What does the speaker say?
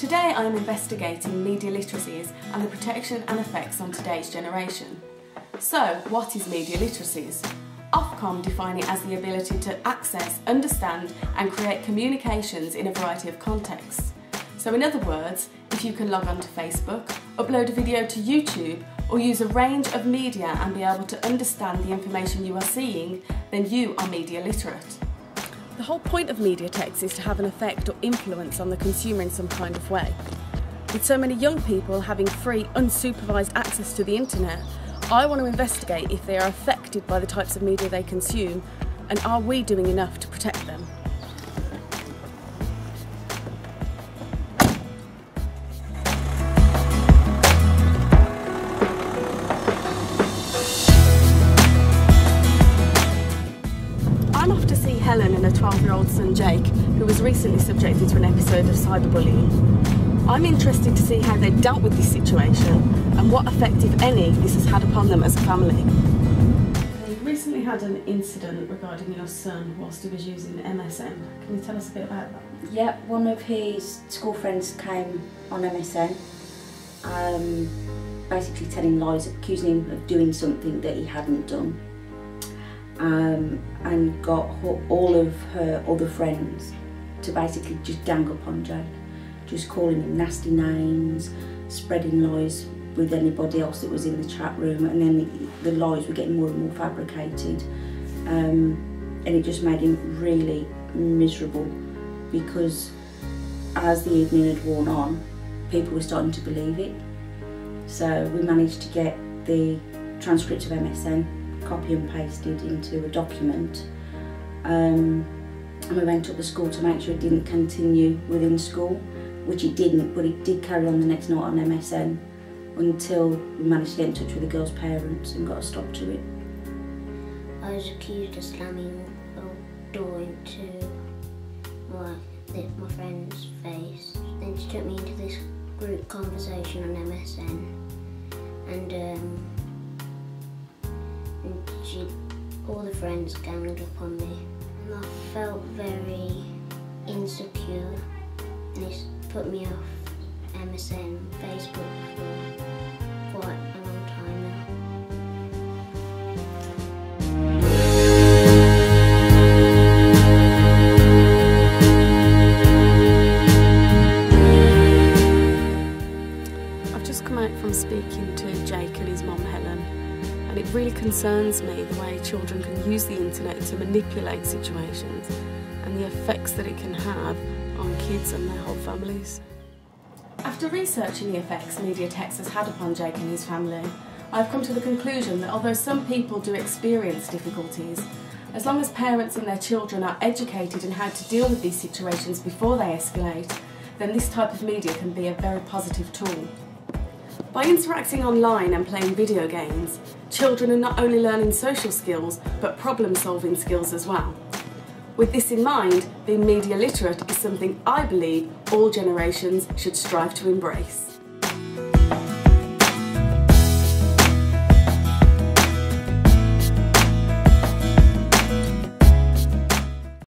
Today I am investigating media literacies and the protection and effects on today's generation. So, what is media literacies? Ofcom define it as the ability to access, understand and create communications in a variety of contexts. So in other words, if you can log on to Facebook, upload a video to YouTube or use a range of media and be able to understand the information you are seeing, then you are media literate. The whole point of media text is to have an effect or influence on the consumer in some kind of way. With so many young people having free, unsupervised access to the internet, I want to investigate if they are affected by the types of media they consume, and are we doing enough to protect them? I'm off to see Helen and her 12-year-old son Jake, who was recently subjected to an episode of cyberbullying. I'm interested to see how they dealt with this situation and what effect, if any, this has had upon them as a family. You recently had an incident regarding your son whilst he was using MSN. Can you tell us a bit about that? Yeah, one of his school friends came on MSN, basically telling lies, accusing him of doing something that he hadn't done, and got all of her other friends to basically just gang up on Jake, just calling him nasty names, spreading lies with anybody else that was in the chat room, and then the lies were getting more and more fabricated, and it just made him really miserable, because as the evening had worn on, people were starting to believe it. So we managed to get the transcript of MSN, copy and pasted into a document, and we went up the school to make sure it didn't continue within school, which it didn't, but it did carry on the next night on MSN until we managed to get in touch with the girl's parents and got a stop to it. I was accused of slamming a door into my friend's face. Then she took me into this group conversation on MSN, and all the friends ganged up on me, and I felt very insecure, and it's put me off MSN, Facebook for quite a long time now. I've just come out from speaking to Jake and his mum Helen, and it really concerns me the way children can use the internet to manipulate situations and the effects that it can have on kids and their whole families. After researching the effects media text has had upon Jake and his family, I've come to the conclusion that although some people do experience difficulties, as long as parents and their children are educated in how to deal with these situations before they escalate, then this type of media can be a very positive tool. By interacting online and playing video games, children are not only learning social skills, but problem-solving skills as well. With this in mind, being media literate is something I believe all generations should strive to embrace.